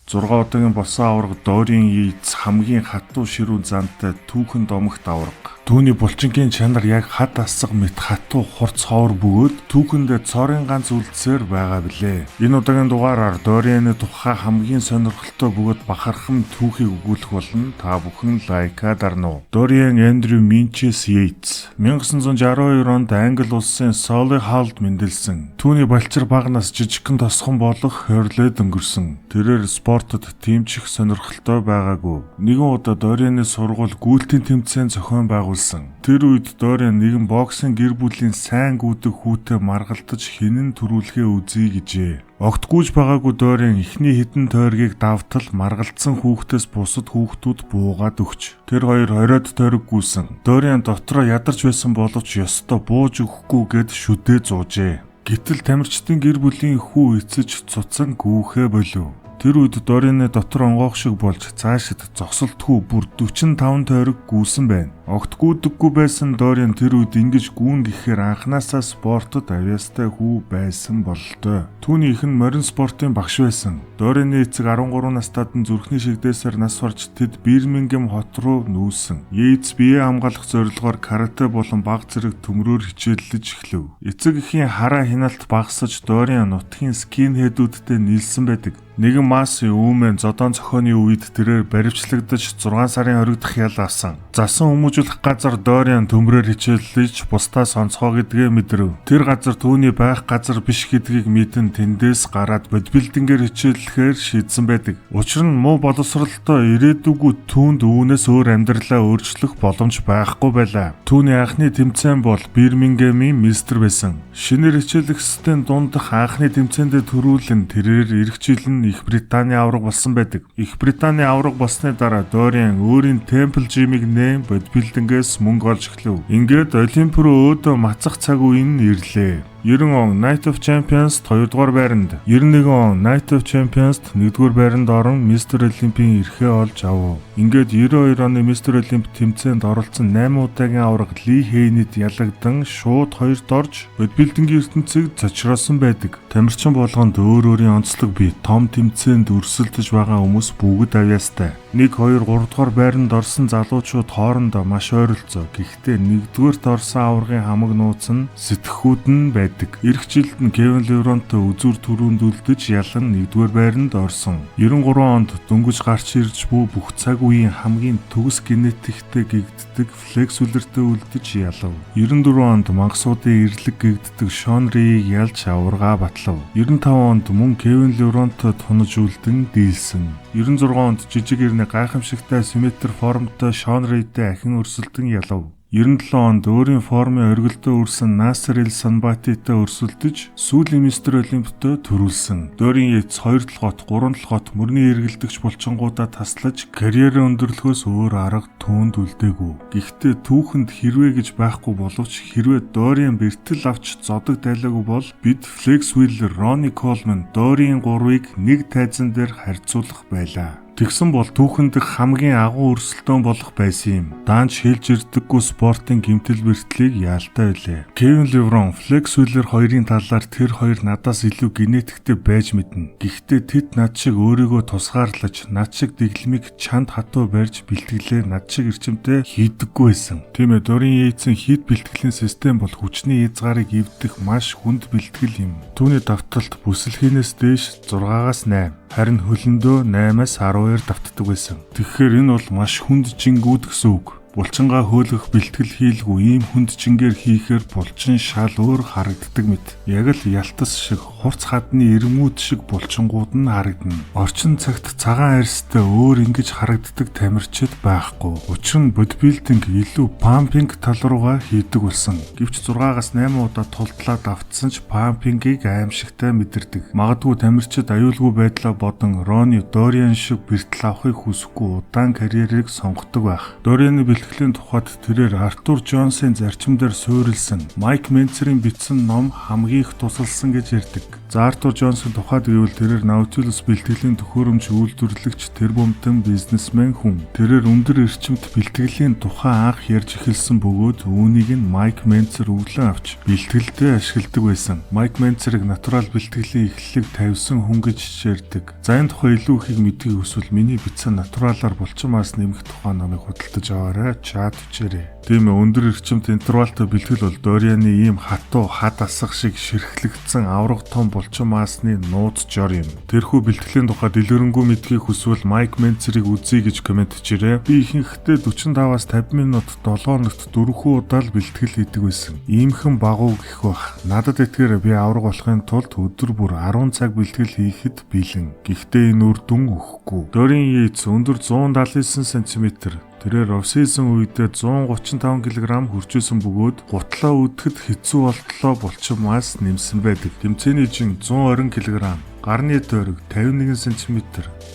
6 удаагийн босон аварга Дориан Йейтс хамгийн хатуу ширүүн зантай түүхэн домогт аварга. Түүний булчингийн чанар яг хад асга мэт хатуу хурц ховор бөгөөд түүхэндээ цорын ганц үлдсээр байгаа билээ. Энэ удаагийн дугаараар Дорианы тухай хамгийн сонирхолтой бөгөөд бахархам түүхийг өгүүлэх болно. Та бүхэн лайкаа дарнуу. Дориан Эндрю Минчес Йейтс 1962 онд Англи улсын Solihull мэндэлсэн. Түүний балчир багнаас жижигхэн тосхон болох хойрлоод өнгөрсөн. Тэрээр спортод тэмчих сонирхолтой байгаагүй. Нэгэн удаа Дорианы сургууль гүйлтийн тэмцээн зохион байгуулсан. Тэр үед Дориан нэгэн боксын гэр бүлийн сайн гүйдэг хүүтэй маргалдаж хинэн төрүүлгээ үзье гэжээ. Огт гүйж байгаагүй Дориан эхний хитэн тойргийг давтал маргалдсан хүүхдээс бусад хүүхдүүд буугаад өгч. Тэр хоёр хориод тойрог гүйсэн. Дориан дотроо ядарч байсан боловч ёстой бууж өгөхгүй гэд шүдээ зуужээ. Гэтэл тамирчдын гэр бүлийн хүү эцэж цуцсан гүүхээ болов. Тэр үед Дорианы дотор онгоох шиг болж цаашид зогсолтгүй бүр 45 тойрог гүйсэн байна. Огт гүйдэггүй байсан Дориан тэр үед ингэж гүүн гэхээр анханасаа спортод авьяастай хүү байсан бололтой. Түүний их нь морин спортын багш байсан. Дорианы эцэг 13 настайд нь зүрхний шигдээсээр нас барж тэд Бирмингем хот руу нүүсэн. Йейтс бие хамгаалах зорилгоор карате болон баг зэрэг төмрөөр хичээллэж эхлэв. Эцэг эхийн хараа хяналт багасж Дориан нутгийн скинхедүүдтэй нийлсэн байдаг. Нэгэн Маси Үүмэн зодон цохооны үед тэрээр баривчлагдаж 6 сарын хоригдох ял авсан. Засан хүмүүжүүлэх газар Дориан төмрөөр хичээллэж бусдаа сонцгоо гэдгээ мэдрэв. Тэр газар түүний байх газар биш гэдгийг мэдэн тэндээс гараад бодибилдингээр хичээллэхээр шийдсэн байдаг. Учир нь муу боловсролтой ирээдүгүү түүнд үүнээс өөр амьдралаа өөрчлөх боломж байхгүй байлаа. Түүний анхны тэмцээн бол Бирмингемийн Мистер байсан. Шинээр хичээлэх систем дундах анхны тэмцээндээ төрүүлэн тэрээр ирэх жил нь Их Британий аварга болсон байдаг. Их Британий аварга болсны дараа Дориан өөрийн Temple Gym-ийг нэм бодибилдингээс мөнгө олж эхлэв. Ингээд Олимп руу өөдөө мацах цаг үе нь ирлээ. 90 он Night of Champions 2 дугаар байранд, 91 он Night of Champions 1 дугаар байранд орон Mr. Olympийн эрхээ олж авав. Ингээд 92 оны Mr. Olymp тэмцээнд оролцсон 8 удаагийн аварга Ли Хейнэд ялагдсан шууд 2-т орж бодибилдингийн ертөнцийг зочроосон байдаг. Тамирчин болгонд өөр өөрийн онцлог бий. Том тэмцээнд өрсөлдөж байгаа хүмүүс бүгд авьяастай. 1, 2, 3 дугаар байранд орсон залуучууд хоорондоо маш ойролцоо. Гэхдээ 1-р орсон аваргын хамаг нууц нь сэтгэхүйд нь байдаг. Ирэх жилд нь Кевин Левронтой үзүүр түрүүнд үлдэж ялан 1-р байранд орсон. 93 онд дөнгөж гарч ирж буй бүх цаг үеийн хамгийн төгс генетиктэй гэгддэг флекс үлрэлтэд үлдэж ялав. 94 онд мангасуудын эрлэг гэгддэг Шон Рийг ялж аваргаа батлав. 95 онд мөн Кевин Левронтой тунаж үлдэн дийлсэн. 96 онд жижиг ирнэ гайхамшигтай симметр формтой Шон Рийтэй ахин өрсөлдөн ялав. 97 онд өөрийн формын оргилдоо үрсэн Насер Эл Санбатитай өрсөлдөж сүүлийн Мистер Олимптой төрүүлсэн. Дориан Йейтс 2 толгойт 3 толгойт мөрний эргэлдэгч булчингуудаа таслаж карьерээ өндөрлөхөөс өөр арга түүнд үлдээгүй. Гэхдээ түүхэнд хэрвээ гэж байхгүй боловч хэрвээ Дориан бэртэл авч зодог дайлаагүй бол бид Flex Wheeler, Ronnie Coleman, Дориан 3-ыг нэг тайзан дээр харьцуулах байлаа. Тэгсэн бол түүхэнд хамгийн агуу өрсөлдөөн болох байсан юм. Даанч хэлж ирдэггүй спортын гэмтэл бэртлийг яалтай байлээ. Кевин Леврон, Flex Wheeler хоёрын талаар тэр хоёр надаас илүү генетиктэй байж мэднэ. Гэхдээ тэд над шиг өөрийгөө тусгаарлаж, над шиг дэглэмийг чанд хатуу барьж бэлтгэлээ над шиг эрчимтэй хийдэггүй байсан. Тийм ээ, Дориан Йейтсийн хийд бэлтгэлийн систем бол хүчний хязгаарыг эвдэх маш хүнд бэлтгэл юм. Түүний давталт бүсэлхийнээс дээш 6-аас 8, харин хөлөндөө 8-аас 12 давтдаг байсан. Тэгэхээр энэ бол маш хүнд жингүүд гэсэн үг. Булчингаа хөөлгөх бэлтгэл хийлгүй ийм хүнд жингээр хийхээр булчин шал өөр харагддаг мэт. Яг л ялтас шиг хурц хадны эрмүүд шиг булчингууд нь харагдана. Орчин цагт цагаан арьстай өөр ингэж харагддаг тамирчид байхгүй. Учир нь бодибилдинг илүү пампинг тал руугаа хийдэг болсон. Гэвч 6-аас 8 удаа тултлаад автсан ч пампингийг аимшигтай мэдэрдэг. Магадгүй тамирчид аюулгүй байдлаа бодон Ronnie Дориан шиг бэртэл авахыг хүсэхгүй удаан карьерийг сонгодог байх. Дорианы бэлтгэлийн тухайд тэрээр Артур Джонсын зарчимдаар суурилсан Майк Менцерийн бичсэн ном хамгийн их тусалсан гэж ярьдаг. За Артур Джонсын тухайд гэвэл тэрээр Nautilus бэлтгэлийн төхөөрөмж үйлдвэрлэгч тэр бомтон бизнесмен хүн. Тэрээр өндөр эрчимт бэлтгэлийн тухай анх ярьж эхэлсэн бөгөөд үүнийг нь Майк Менцер өглөн авч бэлтгэлдээ ашигладаг байсан. Майк Менцерийг натурал бэлтгэлийн эхлэлийг тавьсан хүн гэж ярьдаг. За энэ тухай илүү ихийг мэдхийг хүсвэл миний бичсэн натуралаар булчин мас нэмэх тухай номыг худалдаж аваарай. Чат хүчээрэй. Тийм ээ, өндөр эрчимт интервалтай бэлтгэл бол Дорианы ийм хатуу хад асах шиг ширхлэгдсэн авраг том булчин масны нууц жор юм. Тэрхүү бэлтгэлийн тухай дэлгэрэнгүй мэдхийг хүсвэл Майк Менцерийг үзье гэж комент хийрээ. Би ихэнхдээ 45-аас 50 минут 7 хоногт 4 удаа л бэлтгэл хийдэг байсан. Иймхэн багуу гэх бах. Надад итгэр би авраг болохын тулд өдөр бүр 10 цаг бэлтгэл хийхэд бэлэн. Гэхдээ энэ үр дүн өгөхгүй. Дорийн Йейтс өндөр 179 см. Тэрээр офсизон үедээ 135 кг хүрчээсэн бөгөөд гутлаа үдэхэд хэцүү болтлоо булчин мас нэмсэн байдаг. Тэмцээний жин 120 кг, гарны дойрог 51 см,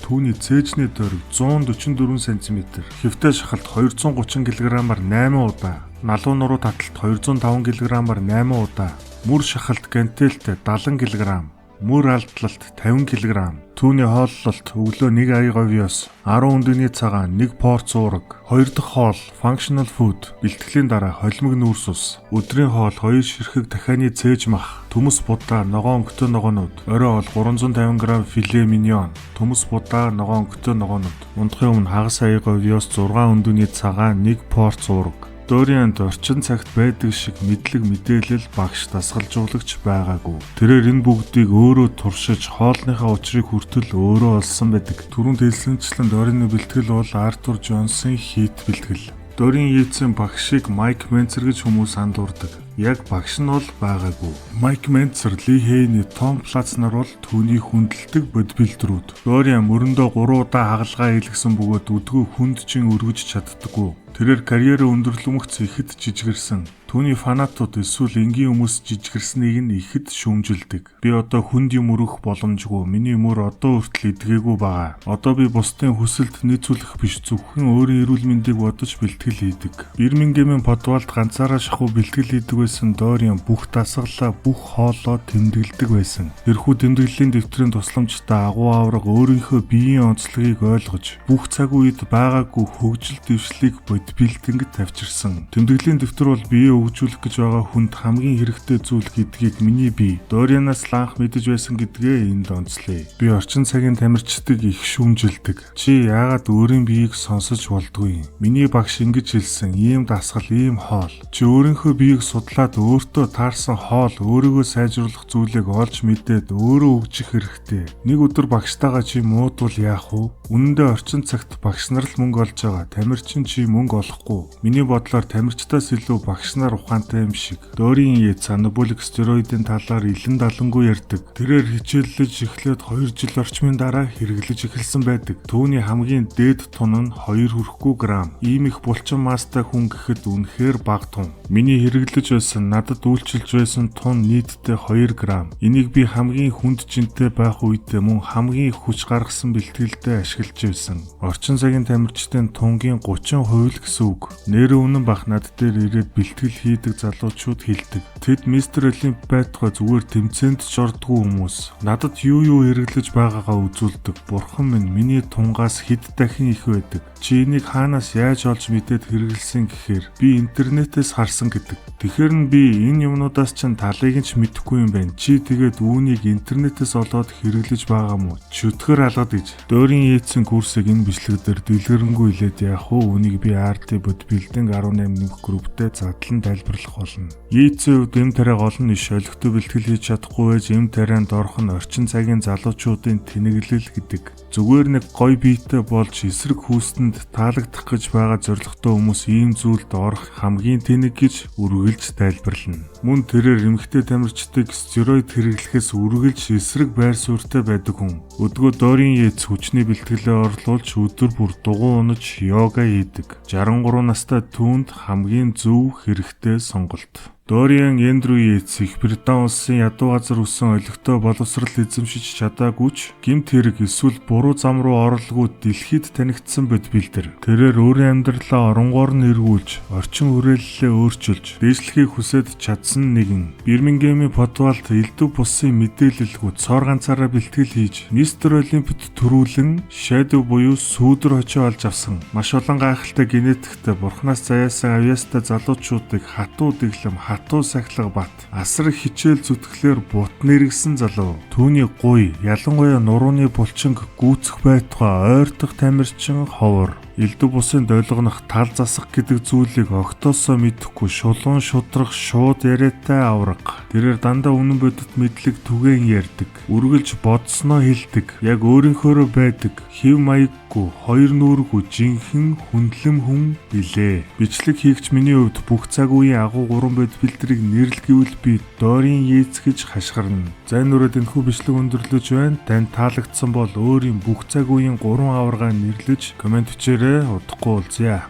түүний цээжний дойрог 144 см, хэвтэй шахалт 230 кг-аар 8 удаа, налуу нуруу таталт 205 кг-аар 8 удаа, мөр шахалт гантелтэй 70 кг, мөр алдлалт 50 кг, түүний хооллолт өглөө 1 аяговиос 10 өндөгний цагаан 1 порц уураг, 2 дахь хоол functional food, бэлтгэлийн дараа холимог нүүрс ус, өдрийн хоол 2 ширхэг дахианы цээж мах, төмөс будаа, ногоон өнгөтэй ногоонууд, орой хоол 350 г филе миньон, төмөс будаа, ногоон өнгөтэй ногоонууд, унтахын өмнө хагас аяговиос 6 өндөгний цагаан 1 порц уураг. Дорианд орчин цагт байдаг шиг мэдлэг мэдээлэл багш дасгалжуулагч байгаагүй. Тэрээр энэ бүгдийг өөрөө туршиж хоолныхаа учрыг хүртэл өөрөө олсон байдаг. Түрүүнд хэлсэнчлэн Дорины бэлтгэл бол Артур Джонсын хит бэлтгэл. Дорин Йейтсийн багшийг Майк Менцер гэж хүмүүс андуурдаг. Яг багш нь бол байгаагүй. Майк Менцер, Ли Хейний, Том Плац нар бол түүний хүндэлдэг бодибилдерүүд. Дориан мөрөндөө 3 удаа хагалгаа хийлгсэн бөгөөд өдгөө хүндчин өргөж чаддаггүй. Тэрээр карьерээ өндөрлөмөгц ихэд жижигэрсэн. Түүний фанатууд эсвэл энгийн хүмүүс жижигэрснийг нь ихэд шүүмжилдэг. Би одоо хүнд юм өргөх боломжгүй. Миний мөр одоо хүртэл идгээгүй байгаа. Одоо би бусдын хүсэлд нийцүүлэх биш, зөвхөн өөрийн эрүүл мэндийг бодож бэлтгэл хийдэг. Бирмингемийн подвалд ганцаараа шахуу бэлтгэл хийдэг байсан Дориан бүх дасгалаа, бүх хоолоо тэмдэглэдэг байсан. Тэрхүү тэмдэглэлийн дэвтрийн тусламжтай агуу авраг өөрийнхөө биеийн онцлогийг ойлгож, бүх цаг үед байгаагүй хөгжил дэвшлийг бодибилдингд тавьчирсан. Тэмдэглэлийн дэвтэр бол биеэ хөгжүүлэх гэж байгаа хүнд хамгийн хэрэгтэй зүйл гэдгийг миний бие Дорианаас анх мэдэж байсан гэдгээ энд онцлоё. Би орчин цагийн тамирчдыг их шүүмжилдэг. Чи яагаад өөрийн биеийг сонсож болдгүй юм? Миний багш ингэж хэлсэн, ийм дасгал, ийм хоол. Чи өөрийнхөө биеийг судлаад өөртөө таарсан хоол, өөрийгөө сайжруулах зүйлийг олж мэдээд өөрөө хөгжих хэрэгтэй. Нэг өдөр багштайгаа чи муудвал яах вэ? Үнэн дээр орчин цагт багш нар л мөнгө олж байгаа. Тамирчин чи мөнгө олохгүй. Миний бодлоор тамирчдаас илүү багш нар ухаантай юм шиг. Дорин Йейтс анаболик стероидын талаар илэн далангүй ярьдаг. Тэрээр хичээллэж эхлээд 2 жил орчмын дараа хэрэглэж эхэлсэн байдаг. Түүний хамгийн дээд тун нь 2 хүрэхгүй грамм. Ийм их булчин мастай хүн гэхэд үнэхээр бага тун. Миний хэрэглэж байсан, надад үйлчилж байсан тун нийтдээ 2 грамм. Энийг би хамгийн хүнд жинтэй байх үедээ мөн хамгийн их хүч гаргасан бэлтгэлдээ ашиглаж байсан. Орчин цагийн тамирчдын тунгийн 30% л гэсэн үг. Нэр өмнө бах над дээр ирээд бэлтгэл хийдэг залуучууд хэлдэг. Тэд мистер Олимп байтугай зүгээр тэмцээнд ч ордгүй хүмүүс. Надад юу хэрэглэж байгаагаа үзүүлдэг. Бурхан минь, миний тунгаас хэд дахин их байдаг. Чи энийг хаанаас яаж олж мэдээд хэрэглэсэн гэхээр би интернетээс харсан гэдэг. Тэгэхээр нь би энэ юмнуудаас чинь талыг нь ч мэдэхгүй юм байна. Чи тэгээд үүнийг интернетээс олоод хэрэглэж байгаа мó? Чөтгөр алгад гэж. Дорин Йейтсийн курсыг энэ бичлэгдэр дэлгэрэнгүй хэлээд яах вэ? Үүнийг би RT Bodybuilding 18 нэмэх групптэй задлан тайлбарлах болно. Йейтсийн хувьд эм тариаг олон иш олигтой бэлтгэл хийж чадахгүй байж эм тарианд орох нь орчин цагийн залуучуудын тэнэглэл гэдэг. Зүгээр нэг гоё биетэй болж эсрэг хүүстэнд таалагдах гэж байгаа зорилготой хүмүүс ийм зүйлд орох хамгийн тэнэг гэж үргэлж тайлбарлана. Мөн тэрээр эмэгтэй тамирчдыг стероид хэрэглэхээс үргэлж эсрэг байр суурьтай байдаг хүн. Өдгөө Дорин Йейтс хүчний бэлтгэлээ орлуулж өдөр бүр дугуй унаж йога хийдэг. 63 настай түүнд хамгийн зөв хэрэгтэй сонголт. Дориан Эндрю Йейтс их Британи улсын ядуу газар өссөн олигтой боловсрал эзэмшиж чадаагүйч гэмт хэрэг эсвэл буруу зам руу оролгүй дэлхийд танигдсан бод бэлдэр. Тэрээр өөрийн амьдралаа оронгоор нь эргүүлж, орчин хүрээллээ өөрчилж, дээшлэхийг хүсэж чадсан нэгэн. Бирмингемийн Подвалд элдв бусын мэдээлэлгүй цоор ганцаараа бэлтгэл хийж, Мистер Олимпиад төрүүлэн Shadow буюу сүүдэр хочоо олж авсан. Маш олон гайхалтай генетиктэй бурхнаас заяасан авьяастай залуучуудыг хатуу дэглэм хатуу сахилга бат асар их хичээл зүтгэлээр бут нэргсэн залуу. Түүний гуй ялангуяа нурууны булчинг гүйцэх байтугай ойртох тамирчин ховор. Элдв бусын долгонох тал засах гэдэг зүйлийг огтоосоо мэдэхгүй шулуун шудрах шууд яриатай авраг. Тэрээр дандаа үнэн бодит мэдлэг түгээн ярьдаг. Үргэлж бодсноо хэлдэг. Яг өөрийнхөөрөө байдаг. Хэв маяггүй, хоёр нүүргүй жинхэнэ хүндлэм хүн билээ. Бичлэг хийгч миний хувьд бүх цаг үеийн агуу гурван бод бэлтрийг нэрлэл гэвэл би Дориан Йейтс гэж хашгирна. Зайн нүрээд энэхүү бичлэг өндөрлөж байна. Танд таалагдсан бол өөрийн бүх цаг үеийн гурван аваргаа нэрлэж комент бичээрэй. Удахгүй уулзъя.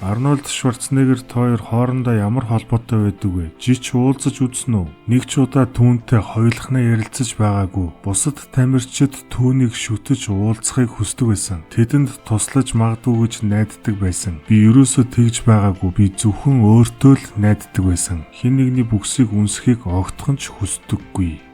Арнольд Шварценеггер хоёр хоорондоо ямар холбоотой байдаг вэ? Жич уулзаж үзсэн үү? Нэг ч удаа түүнтэй хоёулахнаа ярилцаж байгаагүй. Бусад тамирчид түүнийг шүтэж уулзахыг хүсдэг байсан. Тэдэнд туслаж магадгүй гэж найддаг байсан. Би ерөөсөө тэгж байгаагүй. Би зөвхөн өөртөө л найддаг байсан. Хэн нэгний бүксийг үнсэхийг огтхон ч хүсдэггүй.